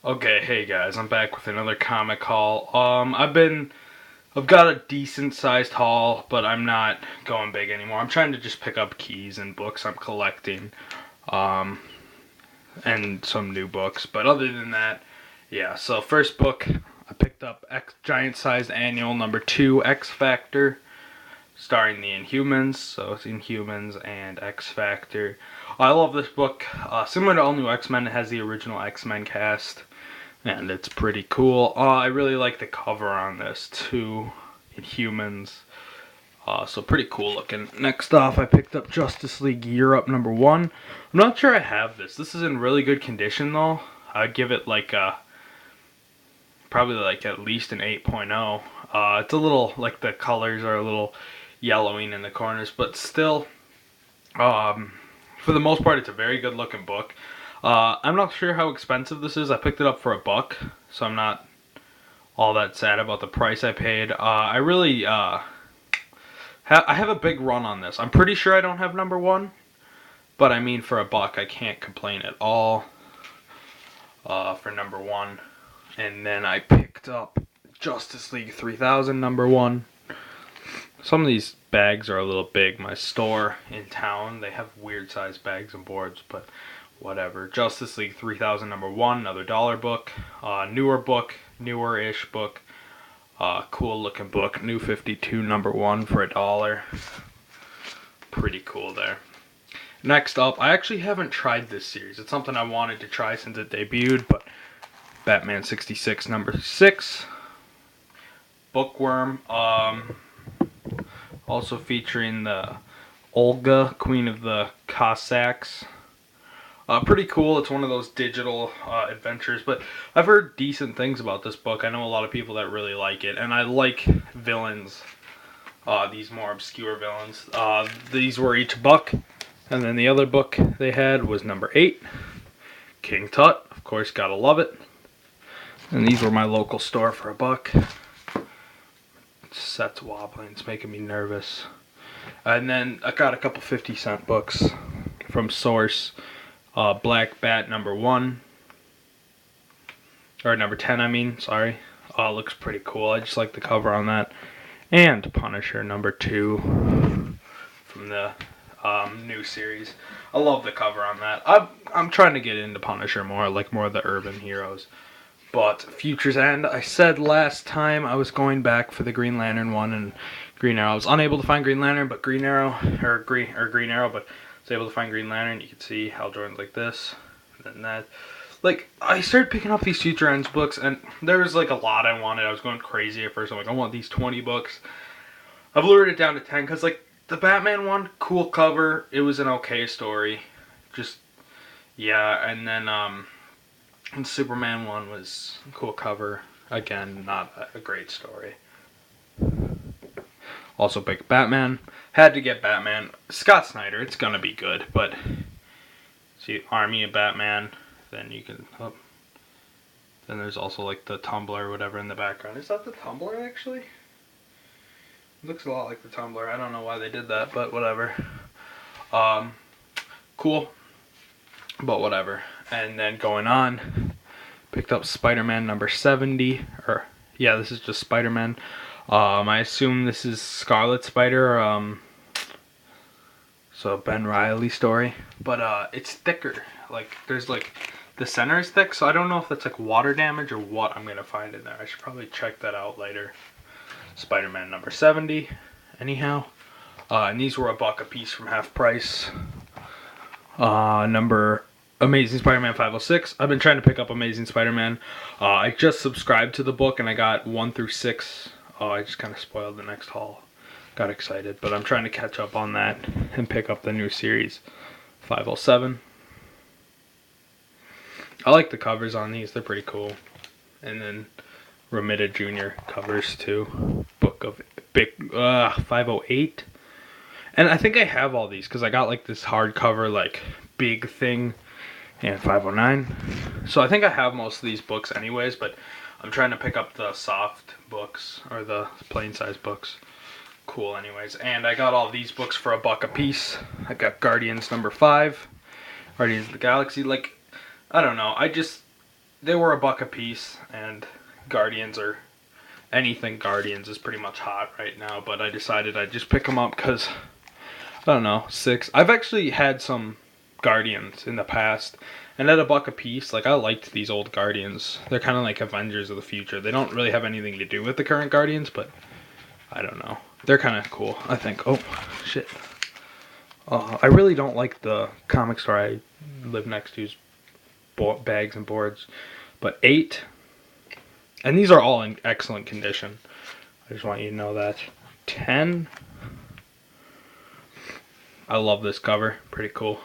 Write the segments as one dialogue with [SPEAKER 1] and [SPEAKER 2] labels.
[SPEAKER 1] Okay, hey guys, I'm back with another comic haul. I've got a decent sized haul, but I'm not going big anymore. I'm trying to just pick up keys and books I'm collecting, um, and some new books. But other than that, yeah. So first book I picked up X Giant Sized Annual number 2 X Factor, starring the Inhumans. So it's Inhumans and X Factor. I love this book. Similar to All New X-Men, it has the original X-Men cast and it's pretty cool. I really like the cover on this too, Inhumans. So pretty cool looking. Next off, I picked up Justice League Europe number 1. I'm not sure I have this. This is in really good condition though. I'd give it like probably like at least an 8.0. It's a little, like the colors are a little yellowing in the corners, but still, for the most part, it's a very good looking book. I'm not sure how expensive this is. I picked it up for $1, so I'm not all that sad about the price I paid. I really I have a big run on this. I'm pretty sure I don't have number 1, but I mean for $1, I can't complain at all for number 1. And then I picked up Justice League 3000 number 1. Some of these bags are a little big. My store in town, they have weird sized bags and boards, but whatever. Justice League 3000 number 1, another dollar book. Newer-ish book. Cool looking book. New 52 number 1 for $1. Pretty cool there. Next up, I actually haven't tried this series. It's something I wanted to try since it debuted, but Batman 66 number 6. Bookworm. Also featuring the Olga, Queen of the Cossacks. Pretty cool. It's one of those digital adventures, but I've heard decent things about this book. I know a lot of people that really like it, and I like villains. These more obscure villains. These were each $1, and then the other book they had was number 8, King Tut. Of course, gotta love it. And these were my local store for $1. Set's wobbling. It's making me nervous. And then I got a couple 50-cent books from Source. Black Bat number 1. Or number 10, I mean. Sorry. Looks pretty cool. I just like the cover on that. And Punisher number 2 from the new series. I love the cover on that. I'm trying to get into Punisher more. I like more of the urban heroes. But Future's End, I said last time I was going back for the Green Lantern one and Green Arrow. I was unable to find Green Lantern, but Green Arrow, but I was able to find Green Lantern. You can see Hal Jordan's like this, and then that. Like, I started picking up these Future Ends books, and there was like a lot I wanted. I was going crazy at first. I'm like, I want these 20 books. I've lowered it down to 10, because like, the Batman one, cool cover. It was an okay story. Just, yeah, and then, and Superman one was a cool cover. Again, not a great story. Also picked Batman. Had to get Batman. Scott Snyder, it's gonna be good, but see Army of Batman, then you can then there's also like the Tumblr or whatever in the background. Is that the Tumblr actually? It looks a lot like the Tumblr. I don't know why they did that, but whatever. Cool. But whatever. And then going on, picked up Spider-Man number 70. Or, yeah, this is just Spider-Man. I assume this is Scarlet Spider. So Ben Reilly story. But it's thicker. Like, there's like, the center is thick. So I don't know if that's like water damage or what I'm going to find in there. I should probably check that out later. Spider-Man number 70. Anyhow. And these were $1 a piece from half price. Number Amazing Spider-Man 506. I've been trying to pick up Amazing Spider-Man. I just subscribed to the book and I got 1 through 6. I just kind of spoiled the next haul. Got excited, but I'm trying to catch up on that and pick up the new series 507. I like the covers on these. They're pretty cool. And then Romita Jr. covers too. Book of Big 508. And I think I have all these because I got like this hardcover like big thing and 509. So I think I have most of these books anyways, but I'm trying to pick up the soft books or the plain size books. Cool anyways. And I got all these books for $1 a piece. I got Guardians number 5. Guardians of the Galaxy. Like, I don't know. they were $1 a piece, and Guardians are anything Guardians is pretty much hot right now. But I decided I'd just pick them up because I don't know, 6. I've actually had some Guardians in the past, and at $1 a piece, like I liked these old Guardians. They're kind of like Avengers of the future. They don't really have anything to do with the current Guardians, but I don't know. They're kind of cool, I think. Oh, shit. I really don't like the comic store I live next to's bags and boards. But 8, and these are all in excellent condition. I just want you to know that. 10, I love this cover. Pretty cool.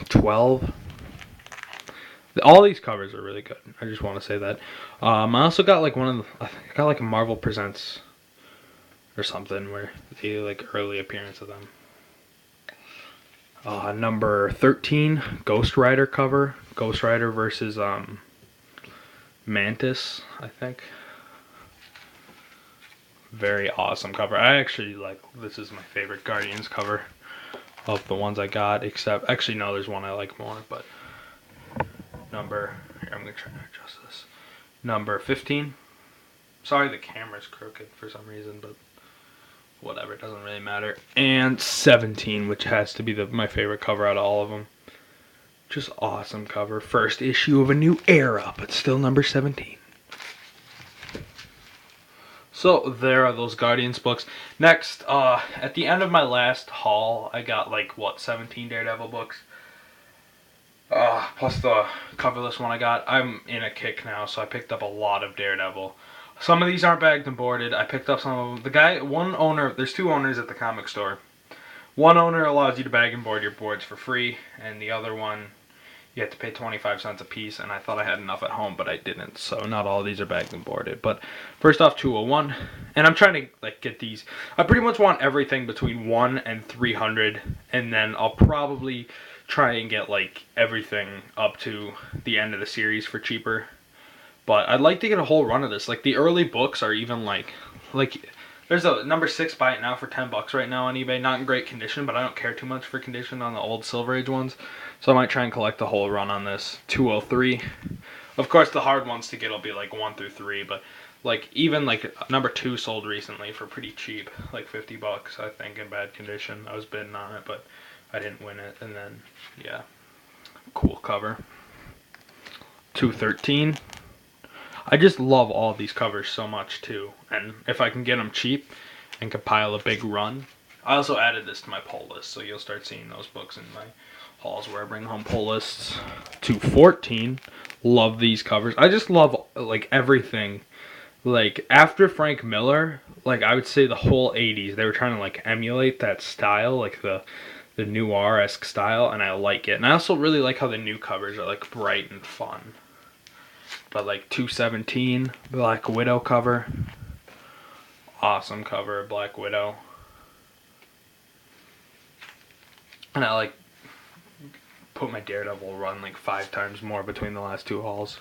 [SPEAKER 1] 12. All these covers are really good. I just want to say that. I also got like I think I got like a Marvel Presents or something where they like early appearance of them. Number 13, Ghost Rider cover. Ghost Rider versus Mantis, I think. Very awesome cover. I actually like, this is my favorite Guardians cover of the ones I got, except, actually no, there's one I like more, but here, I'm going to try to adjust this. Number 15. Sorry the camera's crooked for some reason, but whatever, it doesn't really matter. And 17, which has to be my favorite cover out of all of them. Just awesome cover. First issue of a new era, but still number 17. So there are those Guardians books. Next, at the end of my last haul, I got like, 17 Daredevil books. Plus the coverless one I got. I'm in a kick now, so I picked up a lot of Daredevil. Some of these aren't bagged and boarded. I picked up some of them. There's 2 owners at the comic store. One owner allows you to bag and board your boards for free, and the other one, you have to pay 25 cents a piece, and I thought I had enough at home, but I didn't, so not all of these are bagged and boarded. But first off, 201, and I'm trying to like get these. I pretty much want everything between 1 and 300, and then I'll probably try and get like everything up to the end of the series for cheaper. But I'd like to get a whole run of this. Like the early books are even like there's a number 6, buy it now for $10 right now on eBay. Not in great condition, but I don't care too much for condition on the old Silver Age ones. So I might try and collect the whole run on this. 203. Of course, the hard ones to get will be like 1 through 3, but like even like number 2 sold recently for pretty cheap, like $50, I think, in bad condition. I was bidding on it, but I didn't win it. And then yeah, cool cover. 213. I just love all these covers so much too, and if I can get them cheap and compile a big run. I also added this to my pull list, so you'll start seeing those books in my hauls where I bring home pull lists. 214, love these covers. I just love like everything. Like after Frank Miller, like I would say the whole 80s, they were trying to like emulate that style, like the noir-esque style, and I like it. And I also really like how the new covers are like bright and fun. But like 217, Black Widow cover. Awesome cover, Black Widow. And I like put my Daredevil run like 5 times more between the last 2 hauls.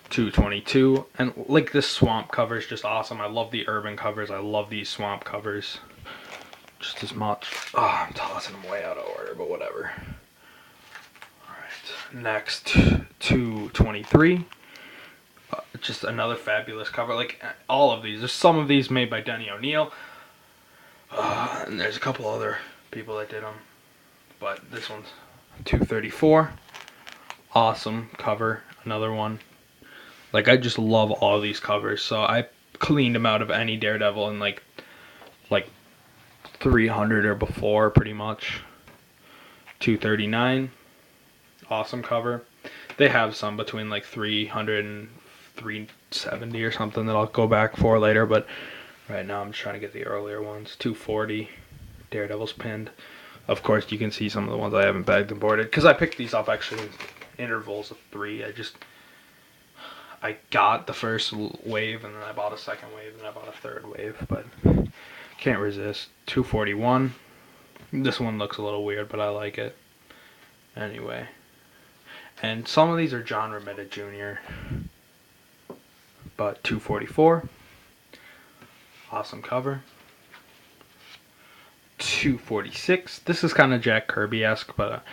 [SPEAKER 1] 222, and like this swamp cover is just awesome. I love the urban covers. I love these swamp covers just as much. Oh, I'm tossing them way out of order, but whatever. Alright, next 223. Just another fabulous cover. Like all of these, there's some of these made by Denny O'Neil, and there's a couple other people that did them, but this one's 234. Awesome cover, another one. Like I just love all these covers, so I cleaned them out of any Daredevil in like 300 or before, pretty much. 239. Awesome cover. They have some between like 300 and 370 or something that I'll go back for later, but right now I'm just trying to get the earlier ones. 240, Daredevil's pinned. Of course, you can see some of the ones I haven't bagged and boarded, because I picked these up actually in intervals of 3. I got the first wave, and then I bought a second wave, and then I bought a third wave, but can't resist. 241. This one looks a little weird, but I like it. Anyway. And some of these are John Romita Jr., but 244. Awesome cover. 246. This is kind of Jack Kirby-esque, but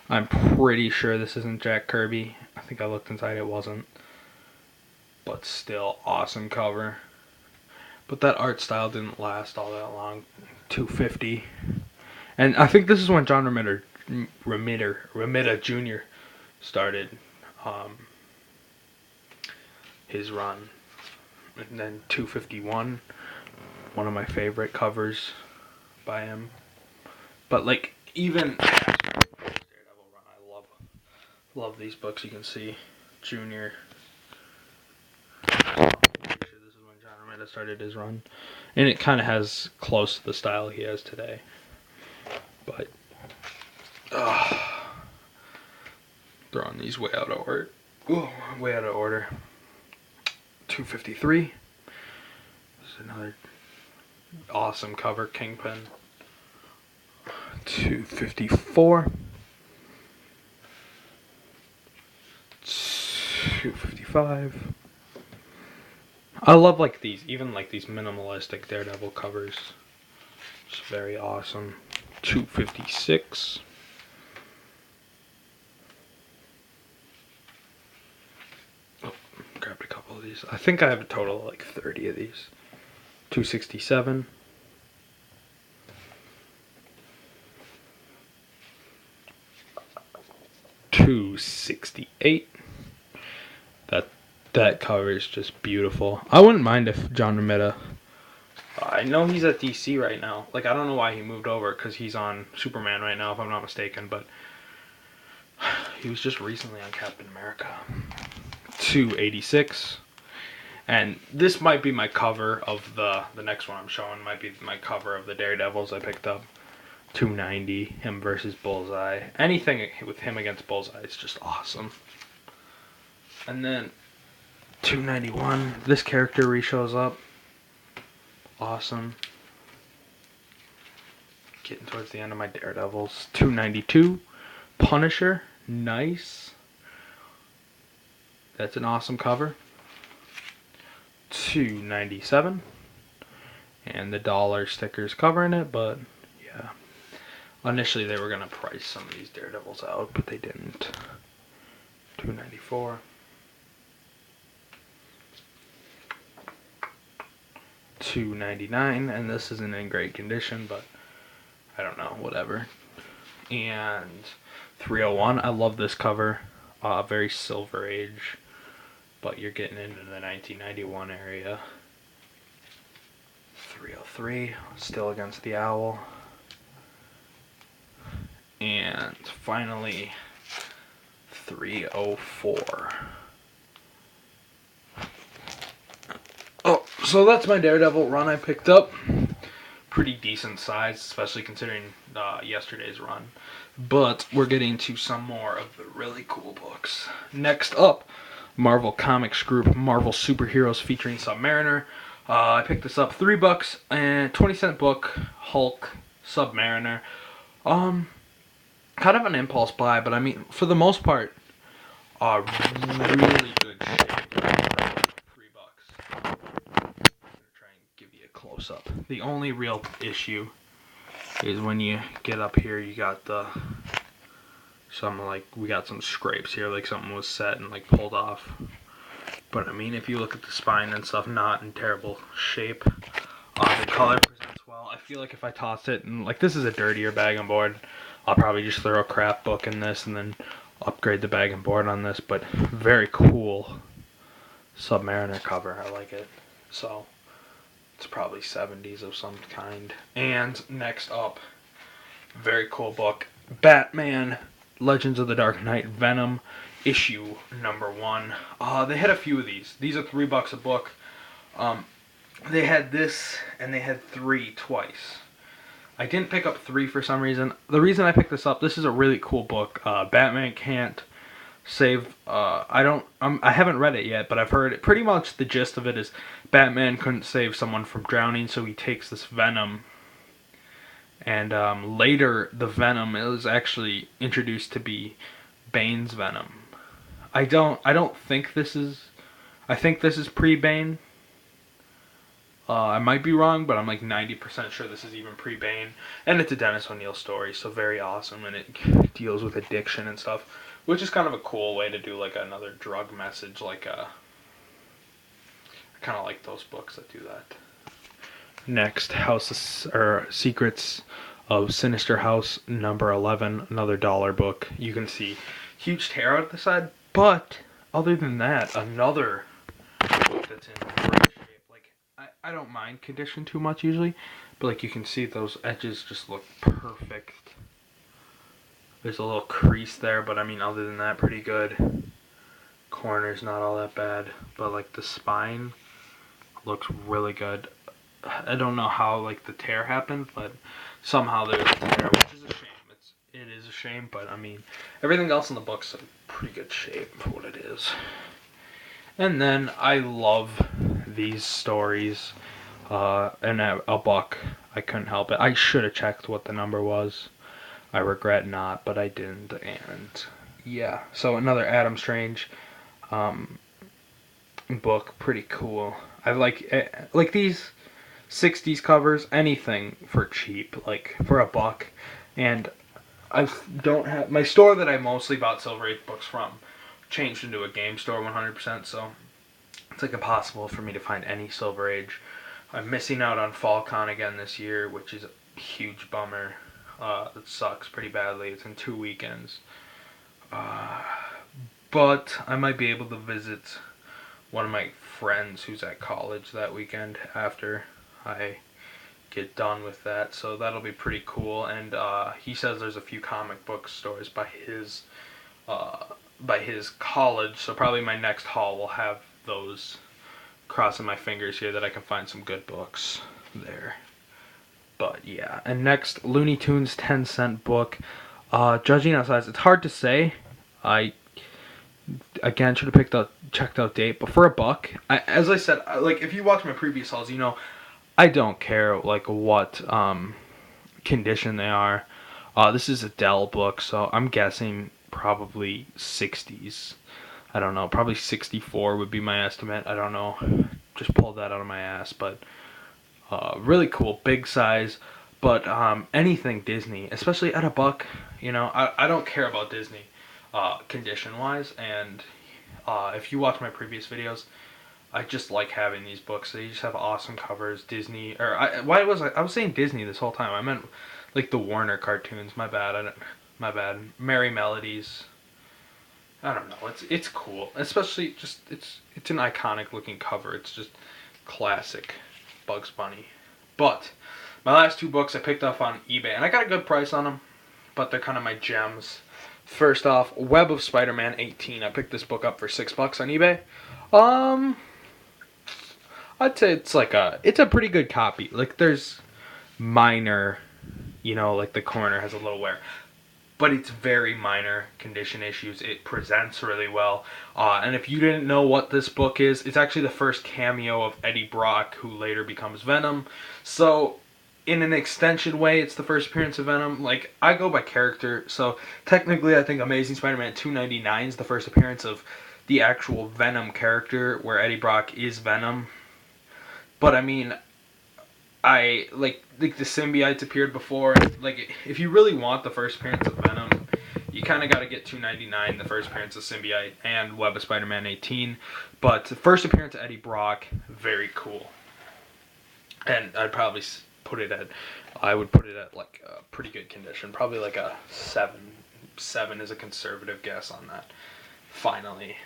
[SPEAKER 1] I'm pretty sure this isn't Jack Kirby. I think I looked inside, it wasn't. But still, awesome cover. But that art style didn't last all that long. 250. And I think this is when John Romita Jr. started his run. And then 251, one of my favorite covers by him. But like even Daredevil run, I love these books. You can see Junior. I'm pretty sure this is when John Romita started his run, and it kind of has close to the style he has today. But throwing these way out of order. Ooh, way out of order. 253. This is another awesome cover, Kingpin. 254. 255. I love like these, even like these minimalistic Daredevil covers. It's very awesome. 256. Grabbed a couple of these. I think I have a total of like 30 of these. 267. 268. That cover is just beautiful. I wouldn't mind if John Romita. I know he's at DC right now. Like, I don't know why he moved over, because he's on Superman right now, if I'm not mistaken. But he was just recently on Captain America. 286. And this might be my cover of the next one I'm showing. Might be my cover of the Daredevils I picked up. 290. Him versus Bullseye. Anything with him against Bullseye is just awesome. And then 291. This character re-shows up. Awesome. Getting towards the end of my Daredevils. 292. Punisher. Nice. That's an awesome cover. 297. And the dollar stickers covering it, but yeah. Initially they were going to price some of these Daredevils out, but they didn't. 294. 299, and this isn't in great condition, but I don't know, whatever. And 301, I love this cover. Very Silver Age, but you're getting into the 1991 area. 303, still against the Owl. And finally 304. Oh, so that's my Daredevil run I picked up. Pretty decent size, especially considering yesterday's run. But we're getting to some more of the really cool books. Next up, Marvel Comics Group, Marvel Superheroes featuring Submariner. I picked this up, $3 and 20-cent book, Hulk, Submariner. Kind of an impulse buy, but I mean, for the most part, really good shape. Close up. The only real issue is when you get up here, you got we got some scrapes here, like something was set and like pulled off. But I mean, if you look at the spine and stuff, not in terrible shape. The color presents well. I feel like if I toss it, and like this is a dirtier bag and board, I'll probably just throw a crap book in this and then upgrade the bag and board on this. But very cool Submariner cover. I like it. So it's probably 70s of some kind. And next up, very cool book, Batman Legends of the Dark Knight Venom issue number 1. They had a few of these. These are $3 a book. They had this and they had 3 twice. I didn't pick up 3 for some reason. The reason I picked this up, this is a really cool book. Batman can't save. I haven't read it yet, but I've heard it. Pretty much the gist of it is Batman couldn't save someone from drowning, so he takes this venom. And later, the venom is actually introduced to be Bane's venom. I don't think this is. I think this is pre-Bane. I might be wrong, but I'm like 90% sure this is even pre-Bane. And it's a Dennis O'Neil story, so very awesome, and it deals with addiction and stuff, which is kind of a cool way to do like another drug message. Like I kind of like those books that do that. Next, Secrets of Sinister House number 11, another dollar book. You can see huge tear out the side, but other than that, another book that's in great shape. Like I don't mind condition too much usually, but like you can see those edges just look perfect. There's a little crease there, but I mean other than that, pretty good. Corner's not all that bad, but like the spine looks really good. I don't know how like the tear happened, but somehow there's a tear, which is a shame. It is a shame, but I mean everything else in the book's in pretty good shape for what it is. And then I love these stories. And a buck, I couldn't help it. I should have checked what the number was. I regret not, but I didn't. And yeah, so another Adam Strange book, pretty cool. I like these 60s covers, anything for cheap, like for a buck. And I don't have my store that I mostly bought Silver Age books from changed into a game store 100%, so it's like impossible for me to find any Silver Age. I'm missing out on FallCon again this year, which is a huge bummer. It sucks pretty badly. It's in 2 weekends. But I might be able to visit one of my friends who's at college that weekend after I get done with that, so that'll be pretty cool. And he says there's a few comic book stores by his college, so probably my next haul will have those. Crossing my fingers here that I can find some good books there. But yeah, and next, Looney Tunes 10-cent book. Judging on size, it's hard to say. I again should have checked out date, but for a buck, as I said, like if you watch my previous hauls, you know I don't care like what condition they are. This is a Dell book, so I'm guessing probably 60s. I don't know, probably 64 would be my estimate. I don't know, just pulled that out of my ass, but really cool, big size. But anything Disney, especially at a buck, you know, I don't care about Disney condition wise. And if you watch my previous videos, I just like having these books. They just have awesome covers. Disney, or I was saying Disney this whole time. I meant like the Warner cartoons. My bad. My bad. Merry Melodies. I don't know. It's cool, especially just it's an iconic looking cover. It's just classic Bugs Bunny. But my last 2 books I picked up on eBay, and I got a good price on them, but they're kind of my gems. First off, Web of Spider-Man 18. I picked this book up for $6 on eBay. I'd say it's a pretty good copy. Like there's minor, you know, like the corner has a little wear, but it's very minor condition issues. It presents really well. And if you didn't know what this book is, it's actually the first cameo of Eddie Brock, who later becomes Venom. So, in an extension way, it's the first appearance of Venom. Like, I go by character, so technically I think Amazing Spider-Man 299 is the first appearance of the actual Venom character, where Eddie Brock is Venom. But I mean, I like the symbiotes appeared before. Like if you really want the first appearance of Venom, you kind of got to get 299, the first appearance of symbiote, and Web of Spider-Man 18. But the first appearance of Eddie Brock, very cool. And I'd probably put it at like a pretty good condition, probably like a 7. 7 is a conservative guess on that. Finally,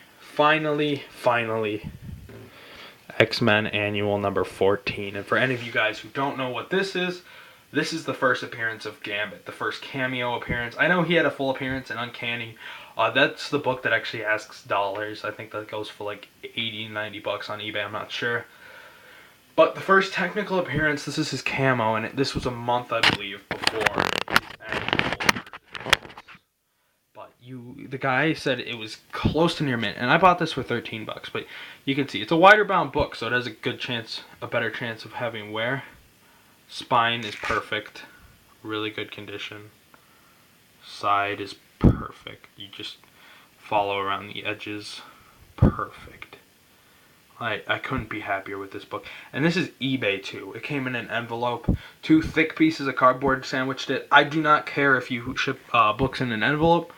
[SPEAKER 1] X-Men Annual number 14. And for any of you guys who don't know what this is the first appearance of Gambit, the first cameo appearance. I know he had a full appearance in Uncanny. That's the book that actually asks dollars. I think that goes for like 80, 90 bucks on eBay. I'm not sure. But the first technical appearance, this is his camo, and this was a month, I believe, before his actual But the guy said it was close to near mint, and I bought this for $13. But you can see it's a wider bound book, so it has a better chance of having wear. Spine is perfect, really good condition. Side is perfect. You just follow around the edges, perfect. I couldn't be happier with this book. And this is eBay too. It came in an envelope. 2 thick pieces of cardboard sandwiched it. I do not care if you ship books in an envelope.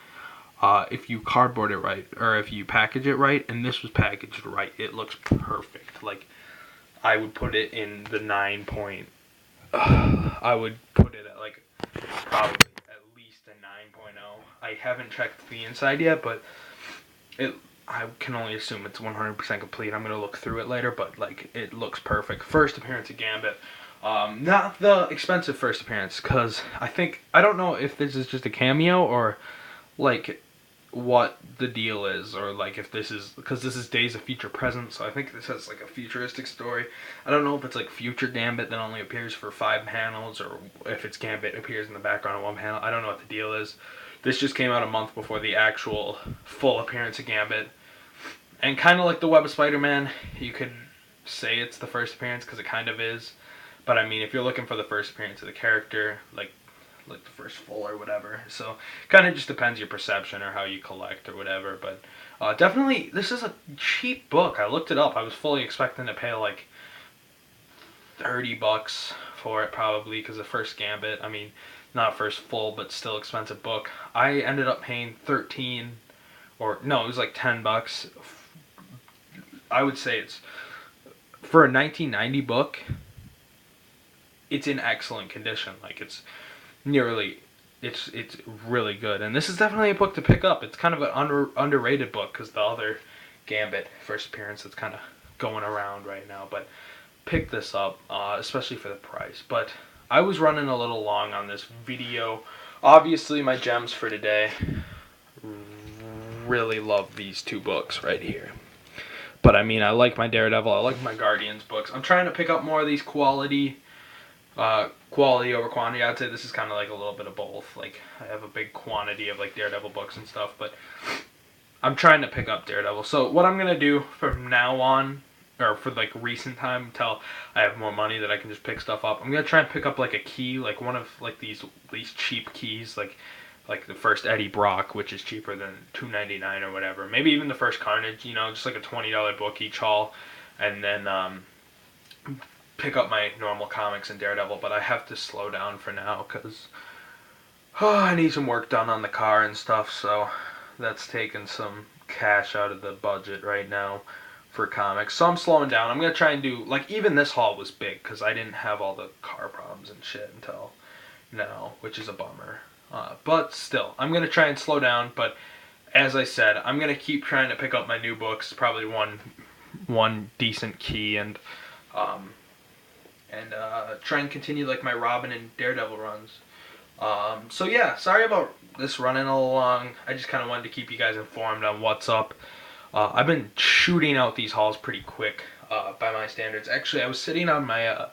[SPEAKER 1] If you cardboard it right, or if you package it right, and this was packaged right, it looks perfect. Like, I would put it in the 9 point. I would put it at like probably at least a 9.0. I haven't checked the inside yet, but I can only assume it's 100% complete. I'm gonna look through it later, but like, it looks perfect. First appearance of Gambit. Not the expensive first appearance, because I don't know if this is just a cameo or like what the deal is, or like if this is, because this is Days of Future Present, so I think this has like a futuristic story. I don't know if it's like future Gambit that only appears for 5 panels, or if it's Gambit appears in the background of 1 panel. I don't know what the deal is. This just came out a month before the actual full appearance of Gambit. And kind of like the Web of Spider-Man, you could say it's the first appearance because it kind of is. But I mean, if you're looking for the first appearance of the character, like the first full or whatever. So kind of just depends your perception or how you collect or whatever. But definitely, this is a cheap book. I looked it up. I was fully expecting to pay like $30 for it probably, because the first Gambit, I mean, not first full, but still expensive book. I ended up paying 13, or no, it was like $10. I would say it's, for a 1990 book, it's in excellent condition. Like, it's really good. And this is definitely a book to pick up. It's kind of an underrated book, because the other Gambit first appearance that's kind of going around right now. But pick this up, especially for the price. But I was running a little long on this video. Obviously, my gems for today, really love these 2 books right here. But I mean, I like my Daredevil, I like my Guardians books. I'm trying to pick up more of these quality over quantity. I'd say this is kind of like a little bit of both. Like, I have a big quantity of like Daredevil books and stuff, but I'm trying to pick up Daredevil. So what I'm gonna do from now on, or for like recent time until I have more money that I can just pick stuff up, I'm gonna try and pick up like a key, like one of like these cheap keys, like the first Eddie Brock, which is cheaper than $2.99 or whatever. Maybe even the first Carnage, you know, just like a $20 book each haul, and then pick up my normal comics and Daredevil. But I have to slow down for now, because I need some work done on the car and stuff, so that's taking some cash out of the budget right now for comics. So I'm slowing down. I'm going to try and do, like, even this haul was big, because I didn't have all the car problems and shit until now, which is a bummer. But still, I'm going to try and slow down. But as I said, I'm going to keep trying to pick up my new books, probably one decent key, and try and continue like my Robin and Daredevil runs. So yeah, sorry about this running along. I just kind of wanted to keep you guys informed on what's up. I've been shooting out these hauls pretty quick by my standards. Actually, I was sitting on my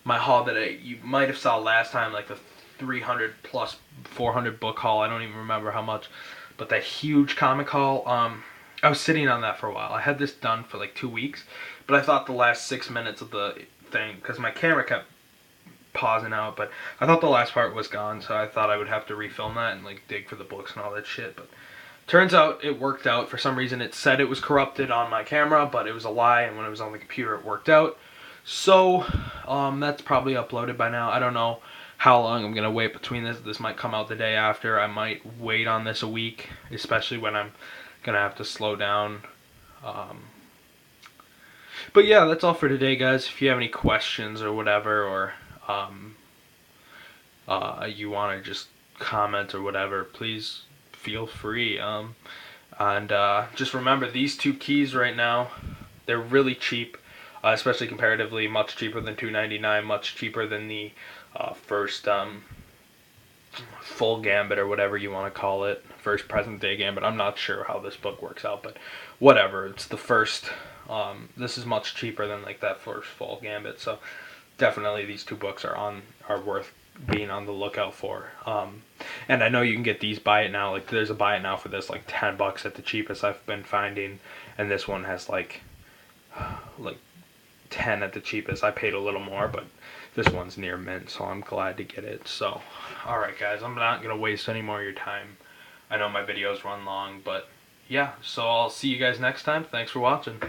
[SPEAKER 1] my haul that you might have saw last time, like the 300 plus 400 book haul. I don't even remember how much, but that huge comic haul. I was sitting on that for a while. I had this done for like 2 weeks, but I thought the last 6 minutes of the thing, because my camera kept pausing out, but I thought the last part was gone, so I thought I would have to refilm that and like dig for the books and all that shit. But turns out it worked out. For some reason it said it was corrupted on my camera, but it was a lie, and when it was on the computer it worked out. So that's probably uploaded by now. I don't know how long I'm gonna wait between this. This might come out the day after. I might wait on this a week, especially when I'm gonna have to slow down. But yeah, that's all for today, guys. If you have any questions or whatever, or you want to just comment or whatever, please feel free. And just remember, these 2 keys right now, they're really cheap, especially comparatively, much cheaper than $2.99, much cheaper than the first full Gambit, or whatever you want to call it, first present day Gambit. I'm not sure how this book works out, but whatever. It's the first. This is much cheaper than like that first full Gambit, so definitely these 2 books are worth being on the lookout for. And I know you can get these buy it now. Like, there's a buy it now for this, like $10 at the cheapest I've been finding, and this one has like 10 at the cheapest. I paid a little more, but this one's near mint, so I'm glad to get it. So, alright guys, I'm not gonna waste any more of your time. I know my videos run long, but yeah, so I'll see you guys next time. Thanks for watching.